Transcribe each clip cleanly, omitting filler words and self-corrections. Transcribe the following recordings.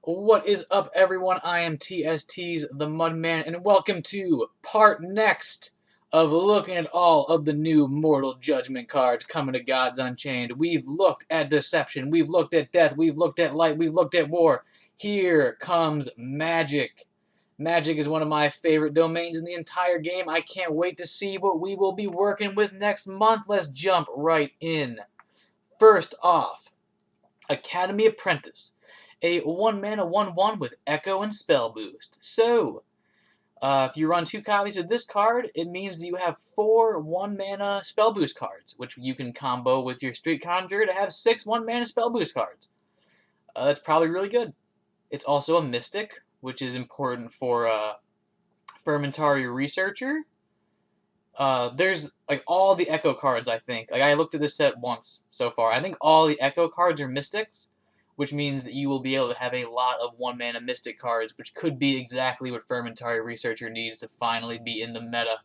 What is up, everyone? I am TST's The Mudman, and welcome to part next of looking at all of the new Mortal Judgment cards coming to Gods Unchained. We've looked at Deception, we've looked at Death, we've looked at Light, we've looked at War. Here comes Magic. Magic is one of my favorite domains in the entire game. I can't wait to see what we will be working with next month. Let's jump right in. First off, Academy Apprentice. A 1-mana 1/1 with Echo and Spell Boost. So, if you run 2 copies of this card, it means that you have 4 1-mana Spell Boost cards, which you can combo with your Street Conjurer to have 6 1-mana Spell Boost cards. That's probably really good. It's also a Mystic, which is important for Fermentari Researcher. There's like all the Echo cards, I think. Like I looked at this set once so far. I think all the Echo cards are Mystics, which means that you will be able to have a lot of 1-mana Mystic cards, which could be exactly what Fermentari Researcher needs to finally be in the meta.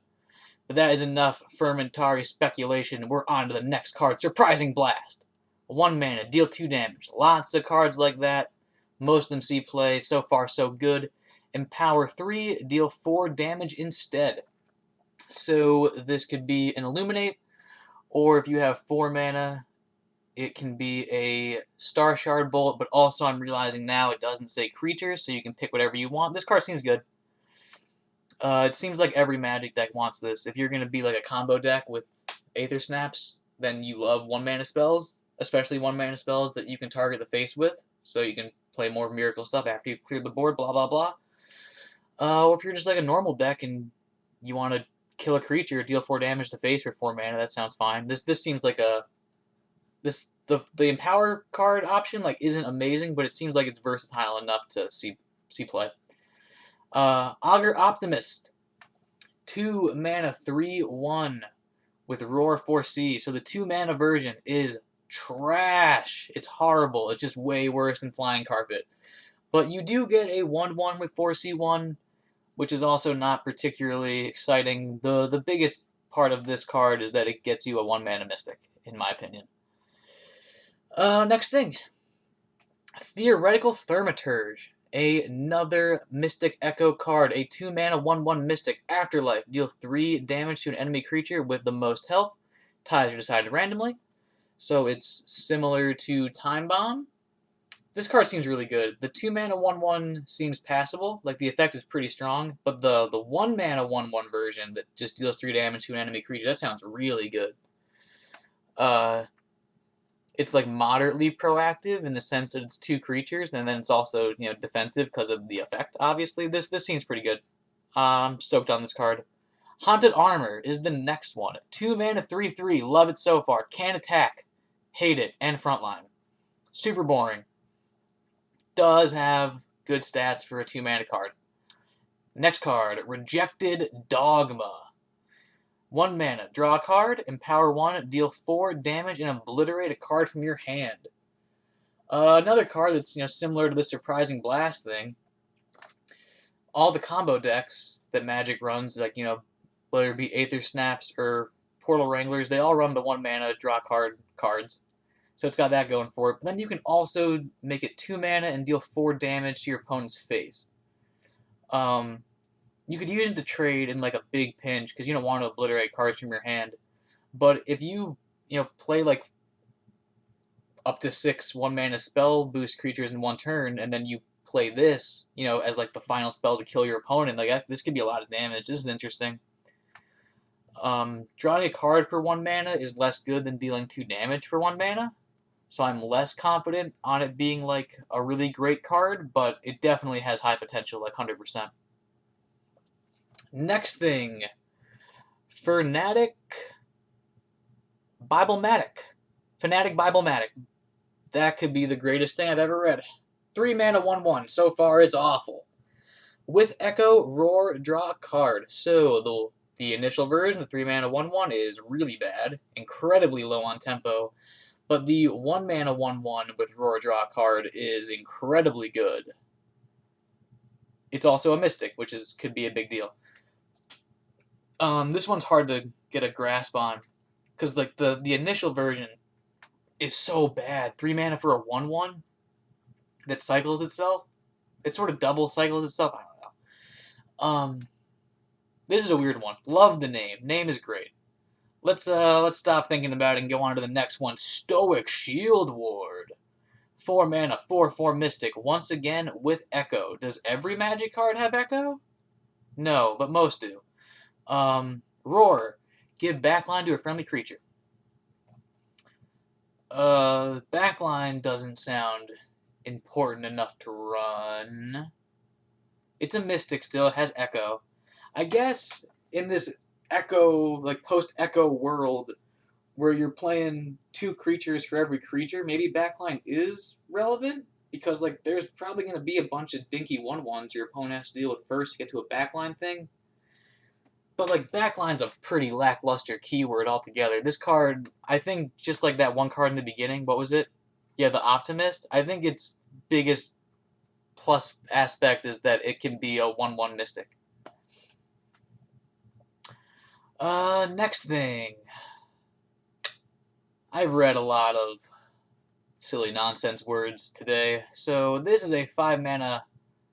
But that is enough Fermentari speculation. We're on to the next card, Surprising Blast. 1 mana, deal 2 damage. Lots of cards like that. Most of them see play. So far, so good. Empower 3, deal 4 damage instead. So this could be an Illuminate, or if you have 4 mana, it can be a Star Shard Bolt, but also I'm realizing now it doesn't say creature, so you can pick whatever you want. This card seems good. It seems like every Magic deck wants this. If you're going to be like a combo deck with Aether Snaps, then you love 1-mana spells, especially 1-mana spells that you can target the face with, so you can play more Miracle stuff after you've cleared the board, blah, blah, blah. Or if you're just like a normal deck and you want to kill a creature, deal 4 damage to face for 4 mana, that sounds fine. This seems like a... The Empower card option like isn't amazing, but it seems like it's versatile enough to see play. Augur Optimist, 2 mana 3/1 with Roar 4C. So the 2 mana version is trash. It's horrible. It's just way worse than Flying Carpet. But you do get a 1/1 with 4C1, which is also not particularly exciting. The biggest part of this card is that it gets you a 1-mana Mystic, in my opinion. Next thing. Theoretical Thaumaturge. Another Mystic Echo card. A 2-mana 1/1 Mystic. Afterlife. Deal 3 damage to an enemy creature with the most health. Ties are decided randomly. So it's similar to Time Bomb. This card seems really good. The 2-mana 1/1 seems passable. Like, the effect is pretty strong. But the 1-mana 1/1 version that just deals 3 damage to an enemy creature, that sounds really good. It's like moderately proactive in the sense that it's 2 creatures, and then it's also, you know, defensive because of the effect. Obviously, this seems pretty good. I'm stoked on this card. Haunted Armor is the next one. 2 mana 3/3. Love it so far. Can attack, hate it, and frontline. Super boring. Does have good stats for a 2 mana card. Next card, Rejected Dogma. 1 mana, draw a card, empower 1, deal 4 damage, and obliterate a card from your hand. Another card that's, you know, similar to the Surprising Blast thing. All the combo decks that Magic runs, like, you know, whether it be Aether Snaps or Portal Wranglers, they all run the 1 mana draw card cards. So it's got that going for it. But then you can also make it 2 mana and deal 4 damage to your opponent's face. You could use it to trade in like a big pinch because you don't want to obliterate cards from your hand. But if you play like up to 6 1-mana spell boost creatures in one turn, and then you play this, as like the final spell to kill your opponent, like this could be a lot of damage. This is interesting. Drawing a card for 1 mana is less good than dealing 2 damage for 1 mana. So I'm less confident on it being like a really great card, but it definitely has high potential, like 100%. Next thing, Fanatic Biblematic. That could be the greatest thing I've ever read. 3 mana 1/1. So far, it's awful. With Echo, Roar, draw a card. So the initial version, the 3 mana 1/1, is really bad, incredibly low on tempo. But the 1 mana 1/1 with Roar, draw a card is incredibly good. It's also a Mystic, which could be a big deal. This one's hard to get a grasp on, because like the initial version is so bad. 3 mana for a 1/1 that cycles itself. It sort of double cycles itself. I don't know. This is a weird one. Love the name. Name is great. Let's stop thinking about it and go on to the next one. Stoic Shield Ward. 4 mana, 4/4 Mystic. Once again with Echo. Does every Magic card have Echo? No, but most do. Roar. Give backline to a friendly creature. Backline doesn't sound important enough to run. It's a Mystic still. It has Echo. I guess in this Echo, like post-Echo world, where you're playing 2 creatures for every creature, maybe backline is relevant, because like there's probably going to be a bunch of dinky 1/1s your opponent has to deal with first to get to a backline thing. But like backline's a pretty lackluster keyword altogether. This card, I think, just like that one card in the beginning, what was it? Yeah, the Optimist. I think its biggest plus aspect is that it can be a 1/1 Mystic. Next thing. I've read a lot of silly nonsense words today, so this is a 5 mana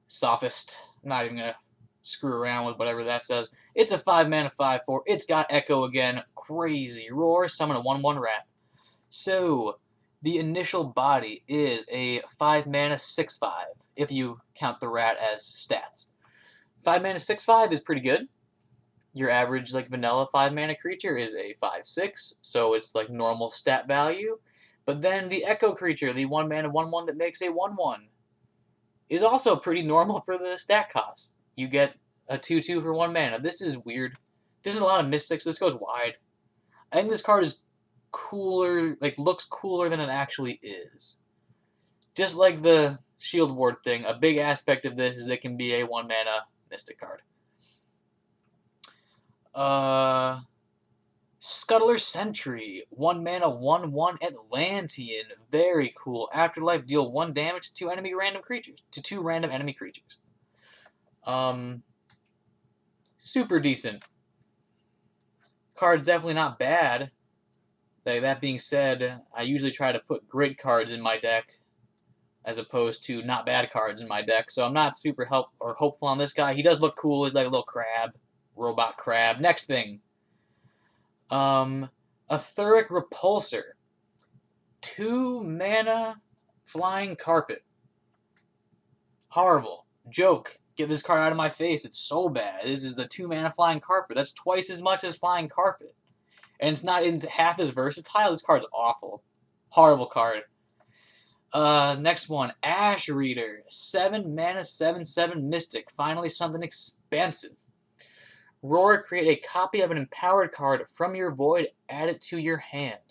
Sophist. I'm not even gonna screw around with whatever that says. It's a 5 mana 5/4. It's got Echo again. Crazy. Roar, summon a 1/1 rat. So, the initial body is a 5 mana 6/5, if you count the rat as stats. 5 mana 6/5 is pretty good. Your average like vanilla 5 mana creature is a 5/6, so it's like normal stat value. But then the Echo creature, the 1 mana 1/1 that makes a 1/1, is also pretty normal for the stat cost. You get a 2/2 for 1 mana. This is weird. This is a lot of Mystics. This goes wide. I think this card is cooler, like looks cooler than it actually is. Just like the Shield Ward thing, a big aspect of this is it can be a 1 mana Mystic card. Scuttler Sentry, 1 mana 1/1 Atlantean. Very cool. Afterlife, deal 1 damage to 2 random creatures. To 2 random enemy creatures. Super decent. Card's definitely not bad. That being said, I usually try to put great cards in my deck as opposed to not bad cards in my deck, so I'm not super hopeful on this guy. He does look cool. He's like a little crab. Robot crab. Next thing. Etheric Repulsor. 2 mana Flying Carpet. Horrible. Joke. Get this card out of my face. It's so bad. This is the 2 mana Flying Carpet. That's twice as much as Flying Carpet. And it's not half as versatile. This card's awful. Horrible card. Next one. Ash Reader. 7 mana 7/7 Mystic. Finally something expensive. Roar, create a copy of an empowered card from your void, add it to your hand.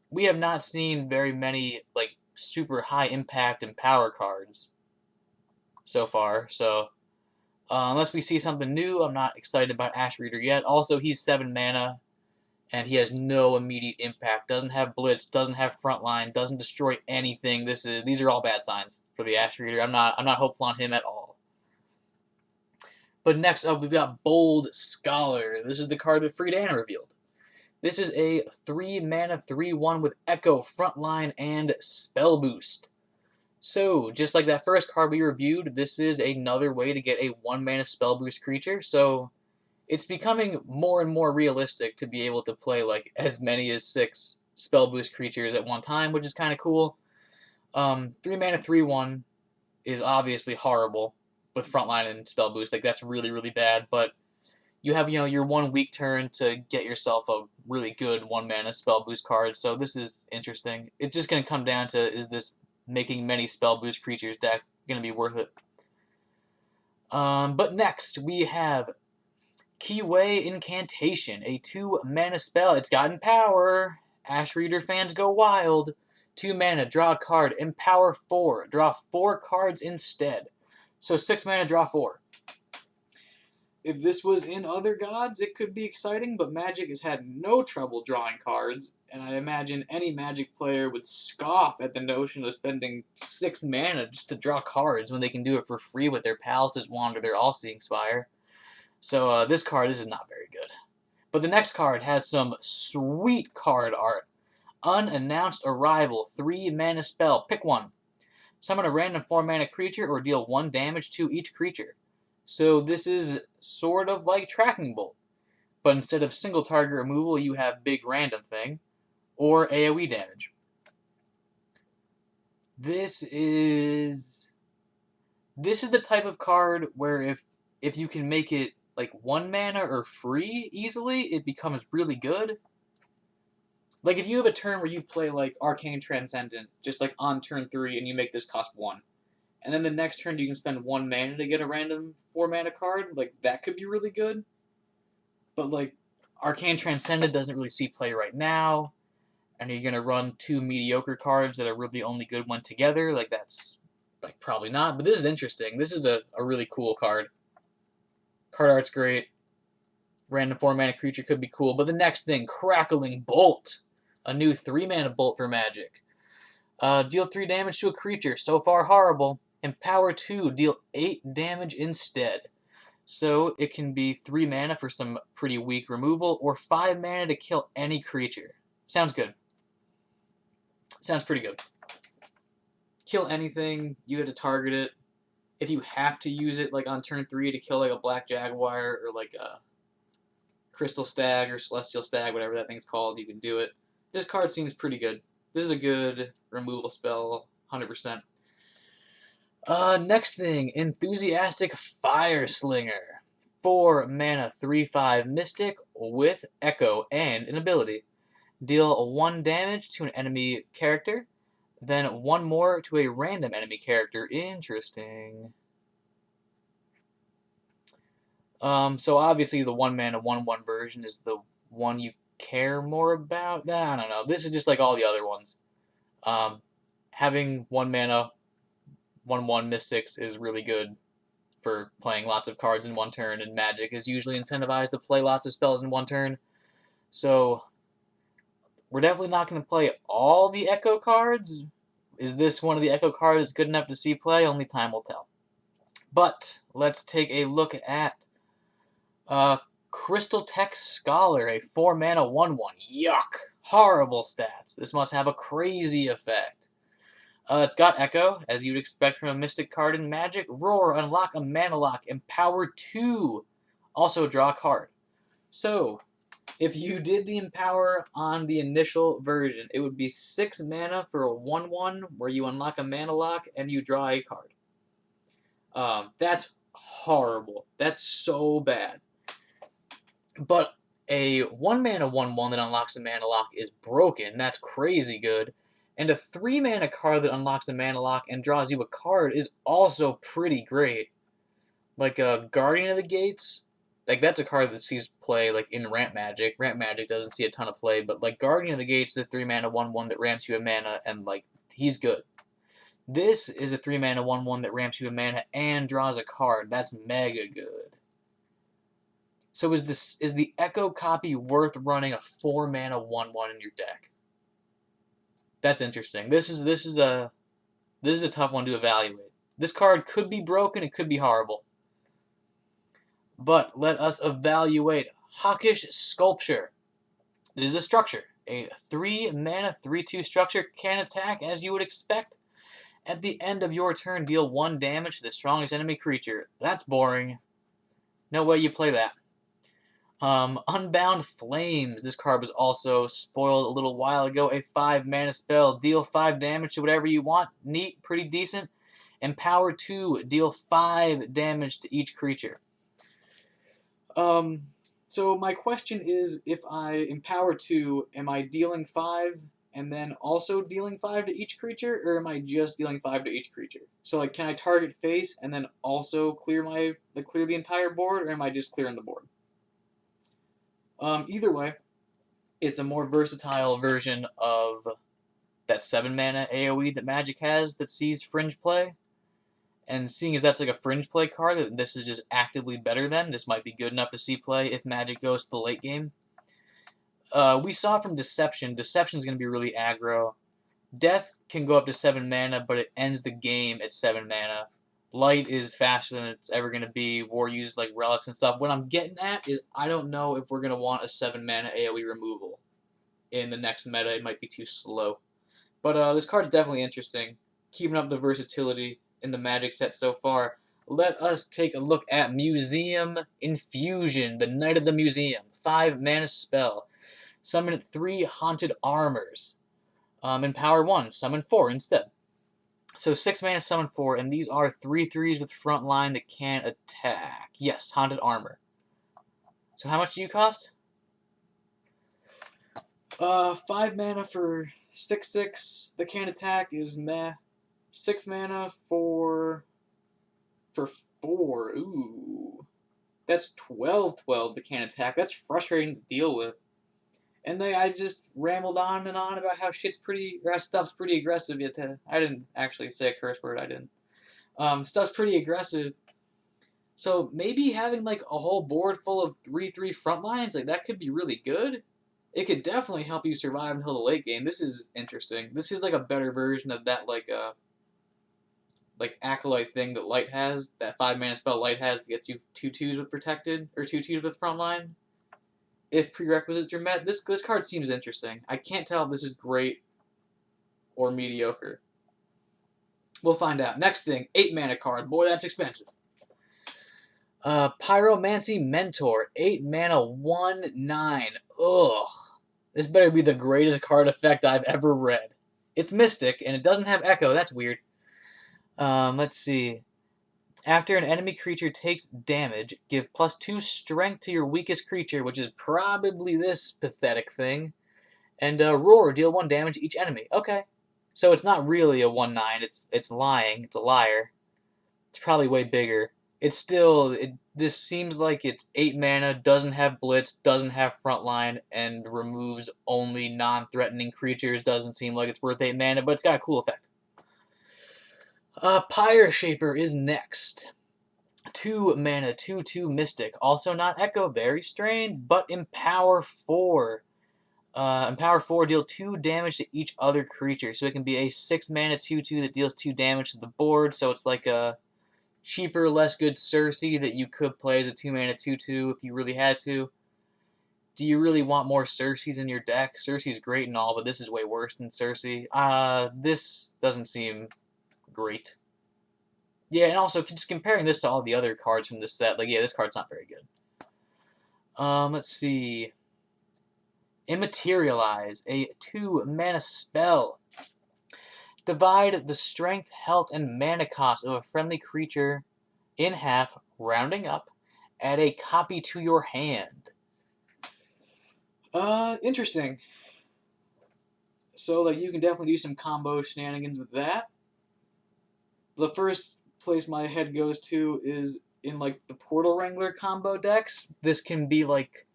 We have not seen very many like super high impact empower cards so far, so unless we see something new, I'm not excited about Ash Reader yet. Also, he's 7 mana, and he has no immediate impact. Doesn't have Blitz, doesn't have Frontline, doesn't destroy anything. These are all bad signs for the Ash Reader. I'm not hopeful on him at all. But next up, we've got Bold Scholar. This is the card that Friedan revealed. This is a 3 mana 3/1 with Echo, Frontline, and Spell Boost. So, just like that first card we reviewed, this is another way to get a 1 mana Spell Boost creature. So, it's becoming more and more realistic to be able to play like as many as 6 Spell Boost creatures at one time, which is kind of cool. 3 mana 3/1 is obviously horrible with Frontline and Spell Boost. Like, that's really, really bad, but you have, your 1 week turn to get yourself a really good 1 mana Spell Boost card, so this is interesting. It's just going to come down to, is this making many Spell Boost creatures deck going to be worth it? But next, we have Keyway Incantation, a 2 mana spell. It's gotten power. Ash Reader fans go wild. 2 mana, draw a card, empower 4, draw 4 cards instead. So 6 mana, draw 4. If this was in other gods, it could be exciting, but Magic has had no trouble drawing cards, and I imagine any Magic player would scoff at the notion of spending 6 mana just to draw cards when they can do it for free with their Palace's Wand or their All-Seeing Spire. So this is not very good. But the next card has some sweet card art. Unannounced Arrival, 3 mana spell. Pick one. Summon a random 4-mana creature or deal 1 damage to each creature. So this is sort of like Tracking Bolt, but instead of single target removal, you have big random thing, or AoE damage. This is the type of card where if you can make it like 1 mana or free easily, it becomes really good. Like if you have a turn where you play like Arcane Transcendent, just like on turn 3, and you make this cost 1. And then the next turn you can spend 1 mana to get a random 4 mana card, like that could be really good. But like Arcane Transcendent doesn't really see play right now, and you're gonna run 2 mediocre cards that are really only good when together, like that's like probably not. But this is interesting. This is a really cool card. Card art's great. Random 4 mana creature could be cool. But the next thing, Crackling Bolt. A new 3 mana bolt for Magic. Deal 3 damage to a creature. So far, horrible. Empower 2. Deal 8 damage instead. So it can be 3 mana for some pretty weak removal, or 5 mana to kill any creature. Sounds good. Sounds pretty good. Kill anything. You had to target it. If you have to use it like on turn 3 to kill like a Black Jaguar or like a Crystal Stag or Celestial Stag, whatever that thing's called, you can do it. This card seems pretty good. This is a good removal spell, 100%. Next thing, Enthusiastic Fire Slinger. 4 mana, 3/5 Mystic with Echo and an ability. Deal 1 damage to an enemy character, then 1 more to a random enemy character. Interesting. So obviously the 1 mana 1/1 version is the one you care more about. I don't know. This is just like all the other ones. Having 1 mana 1/1 Mystics is really good for playing lots of cards in 1 turn, and Magic is usually incentivized to play lots of spells in 1 turn. So we're definitely not going to play all the Echo cards. Is this one of the Echo cards that's good enough to see play? Only time will tell. But let's take a look at Crystal Tech Scholar, a 4 mana 1/1. Yuck! Horrible stats. This must have a crazy effect. It's got Echo, as you'd expect from a Mystic card in Magic. Roar, unlock a mana lock. Empower 2. Also draw a card. So, if you did the Empower on the initial version, it would be 6 mana for a 1/1 where you unlock a mana lock and you draw a card. That's horrible. That's so bad. But a 1 mana 1/1 that unlocks a mana lock is broken. That's crazy good. And a 3 mana card that unlocks a mana lock and draws you a card is also pretty great. Like a Guardian of the Gates. Like that's a card that sees play like in Ramp Magic. Ramp Magic doesn't see a ton of play, but like Guardian of the Gates is a 3 mana 1/1 that ramps you a mana, and like he's good. This is a 3 mana 1/1 that ramps you a mana and draws a card. That's mega good. So is the Echo copy worth running a 4 mana 1/1 in your deck? That's interesting. This is a tough one to evaluate. This card could be broken, it could be horrible. But let us evaluate Hawkish Sculpture. This is a structure. A 3 mana 3/2 structure can attack as you would expect. At the end of your turn, deal 1 damage to the strongest enemy creature. That's boring. No way you play that. Unbound Flames. This card was also spoiled a little while ago. A 5 mana spell. Deal 5 damage to whatever you want. Neat, pretty decent. Empower 2. Deal 5 damage to each creature. So my question is, if I empower 2, am I dealing 5 and then also dealing 5 to each creature, or am I just dealing 5 to each creature? So like, can I target face and then also clear the entire board, or am I just clearing the board? Either way, it's a more versatile version of that 7 mana AoE that Magic has that sees fringe play. And seeing as that's like a fringe play card, that this is just actively better than, this might be good enough to see play if Magic goes to the late game. We saw from Deception, Deception's going to be really aggro. Death can go up to 7 mana, but it ends the game at 7 mana. Light is faster than it's ever going to be. War uses like relics and stuff. What I'm getting at is I don't know if we're going to want a 7 mana AoE removal in the next meta. It might be too slow. But this card's definitely interesting. keeping up the versatility in the Magic set so far. Let us take a look at Museum Infusion, the Knight of the Museum. 5-mana spell. Summon 3 Haunted Armors. And power 1, summon 4 instead. So 6 mana, summon 4, and these are 3/3s with frontline that can attack. Yes, Haunted Armor. So how much do you cost? 5 mana for 6/6 that can attack is meh. 6 mana for 4. Ooh. That's 12/12 that can attack. That's frustrating to deal with. And I just rambled on and on about how stuff's pretty aggressive. Yet I didn't actually say a curse word. I didn't. Stuff's pretty aggressive. So maybe having like a whole board full of 3/3 front lines, like that could be really good. It could definitely help you survive until the late game. This is interesting. This is like a better version of that like Acolyte thing that Light has. That 5-mana spell Light has that gets you 2/2s with protected or 2/2s with frontline. If prerequisites are met, this card seems interesting. I can't tell if this is great or mediocre. We'll find out. Next thing, 8-mana card. Boy, that's expensive. Pyromancy Mentor, 8 mana, 1/9. Ugh. This better be the greatest card effect I've ever read. It's Mystic, and it doesn't have Echo. That's weird. Let's see. After an enemy creature takes damage, give +2 strength to your weakest creature, which is probably this pathetic thing. And roar, deal 1 damage to each enemy. Okay. So it's not really a 1/9. It's lying. It's a liar. It's probably way bigger. It's still, this seems like it's 8 mana, doesn't have Blitz, doesn't have Frontline, and removes only non-threatening creatures. Doesn't seem like it's worth 8 mana, but it's got a cool effect. Pyre Shaper is next. 2 mana, 2/2 Mystic. Also not Echo, very strange, but Empower 4. Empower 4, deal 2 damage to each other creature. So it can be a 6 mana, 2/2 that deals 2 damage to the board. So it's like a cheaper, less good Cersei that you could play as a 2 mana, 2/2 if you really had to. Do you really want more Cerseis in your deck? Cersei's great and all, but this is way worse than Cersei. This doesn't seem great. Yeah, and also just comparing this to all the other cards from this set, like, yeah, this card's not very good. Let's see. Immaterialize, a 2 mana spell. Divide the strength, health, and mana cost of a friendly creature in half, rounding up. Add a copy to your hand. Interesting. So, like, you can definitely do some combo shenanigans with that. The first place my head goes to is in, like, the Portal Wrangler combo decks. This can be, like,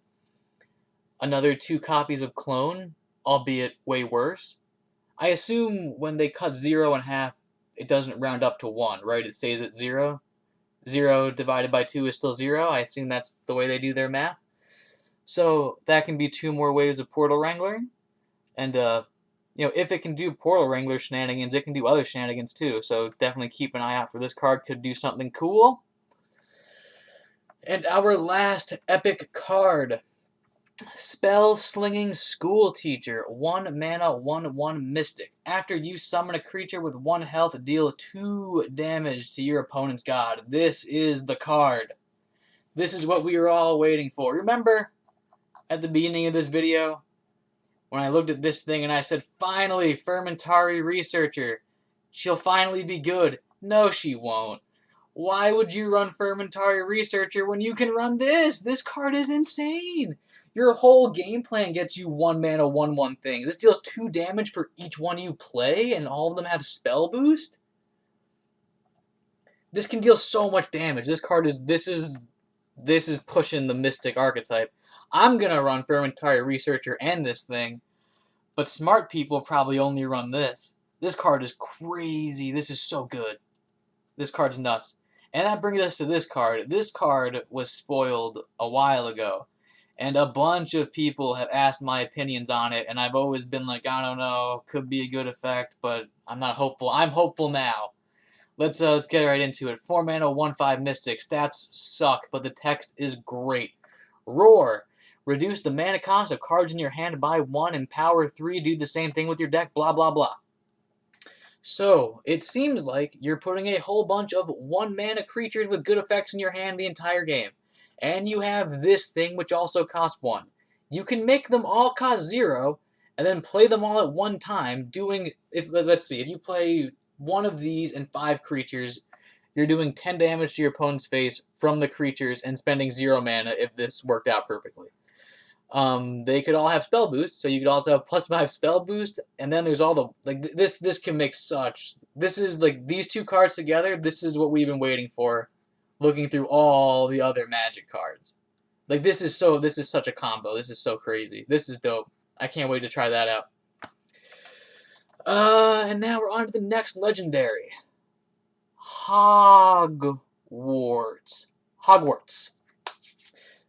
another 2 copies of Clone, albeit way worse. I assume when they cut 0 in half, it doesn't round up to 1, right? It stays at 0. 0 divided by 2 is still 0. I assume that's the way they do their math. So that can be 2 more waves of Portal Wrangler. And, if it can do Portal Wrangler shenanigans, it can do other shenanigans too. So definitely keep an eye out for this card. Could do something cool. And our last epic card. Spell Slinging School Teacher, 1 mana, 1/1 Mystic. After you summon a creature with 1 health, deal 2 damage to your opponent's god. This is the card. This is what we were all waiting for. Remember at the beginning of this video when I looked at this thing and I said, finally, Fermentari Researcher. She'll finally be good. No, she won't. Why would you run Fermentari Researcher when you can run this? This card is insane. Your whole game plan gets you 1 mana, 1/1 things. This deals 2 damage for each one you play, and all of them have spell boost. This can deal so much damage. This card is this is pushing the Mystic archetype. I'm gonna run Fermentari Researcher and this thing, but smart people probably only run this. This card is crazy. This is so good. This card's nuts. And that brings us to this card. This card was spoiled a while ago. And a bunch of people have asked my opinions on it, and I've always been like, I don't know, could be a good effect, but I'm not hopeful. I'm hopeful now. Let's get right into it. 4 mana, 1/5 Mystic. Stats suck, but the text is great. Roar. Reduce the mana cost of cards in your hand by 1. Empower 3. Do the same thing with your deck. Blah, blah, blah. So, it seems like you're putting a whole bunch of 1-mana creatures with good effects in your hand the entire game. And you have this thing which also costs 1. You can make them all cost 0, and then play them all at one time, doing, let's see, if you play one of these and 5 creatures, you're doing 10 damage to your opponent's face from the creatures and spending 0 mana if this worked out perfectly. They could all have spell boost, so you could also have +5 spell boost, and then there's all the, like, this can make such, this is, like, these two cards together, this is what we've been waiting for, looking through all the other Magic cards. Like, this is such a combo, this is so crazy, this is dope, I can't wait to try that out. And now we're on to the next legendary. Hogwarts.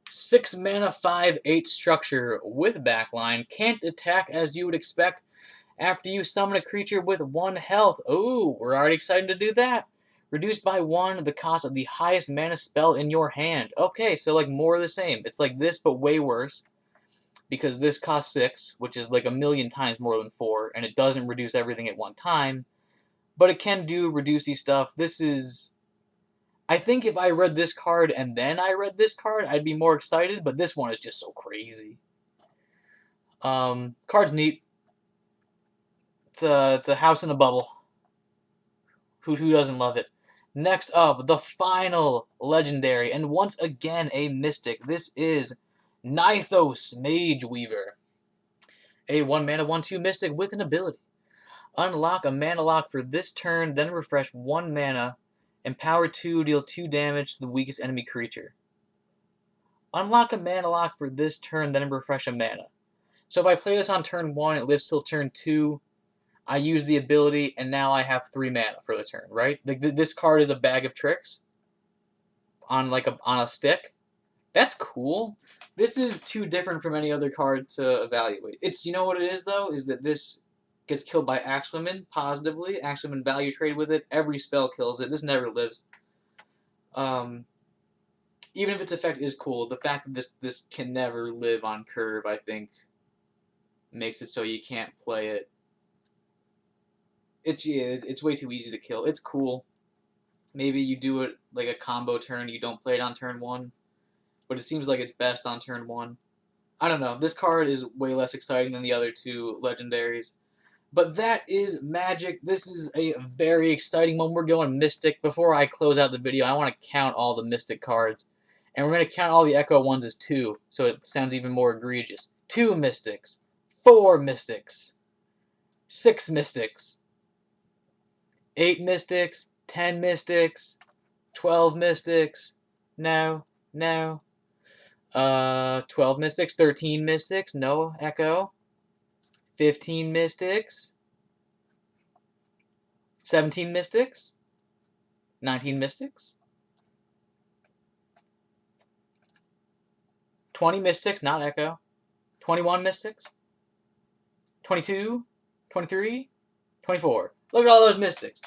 6 mana, 5/8 structure with backline. Can't attack as you would expect after you summon a creature with 1 health. Ooh, we're already excited to do that. Reduced by 1 the cost of the highest mana spell in your hand. Okay, so like more of the same. It's like this, but way worse. Because this costs 6, which is like a million times more than 4, and it doesn't reduce everything at one time. But it can do reducey stuff. This is... I think if I read this card and then I read this card, I'd be more excited, but this one is just so crazy. Card's neat. It's a house in a bubble. Who doesn't love it? Next up, the final legendary, and once again a mystic. This is Knighthos, Mage Weaver. A 1 mana, 1/2 mystic with an ability. Unlock a mana lock for this turn, then refresh 1 mana. Empower 2, deal 2 damage to the weakest enemy creature. Unlock a mana lock for this turn, then refresh a mana. So if I play this on turn 1, it lives till turn 2. I use the ability, and now I have 3 mana for the turn, right? Like this card is a bag of tricks on on a stick. That's cool. This is too different from any other card to evaluate. It's, you know what it is though, is that this gets killed by Axwomen positively. Axwomen value trade with it. Every spell kills it. This never lives. Even if its effect is cool, the fact that this can never live on curve, I think, makes it so you can't play it. It's way too easy to kill. It's cool. Maybe you do it like a combo turn. You don't play it on turn 1, but it seems like it's best on turn 1. I don't know. This card is way less exciting than the other 2 legendaries. But that is Magic. This is a very exciting one. We're going Mystic. Before I close out the video, I want to count all the Mystic cards. And we're going to count all the Echo ones as 2, so it sounds even more egregious. 2 Mystics. 4 Mystics. 6 Mystics. 8 Mystics. 10 Mystics. 12 Mystics. No. 12 Mystics. 13 Mystics. No Echo. 15 Mystics, 17 Mystics, 19 Mystics, 20 Mystics, not Echo, 21 Mystics, 22, 23, 24. Look at all those Mystics.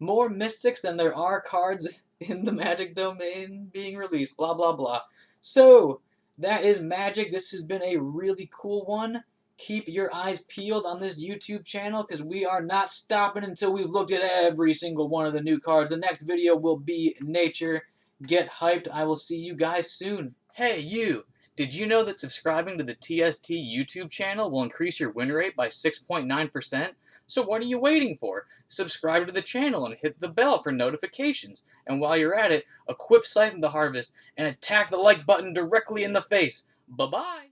More Mystics than there are cards in the Magic domain being released, blah, blah, blah. So, that is Magic. This has been a really cool one. Keep your eyes peeled on this YouTube channel because we are not stopping until we've looked at every single one of the new cards. The next video will be Nature. Get hyped. I will see you guys soon. Hey, you! Did you know that subscribing to the TST YouTube channel will increase your win rate by 6.9%? So what are you waiting for? Subscribe to the channel and hit the bell for notifications. And while you're at it, equip Scythe of the Harvest and attack the like button directly in the face. Bye-bye!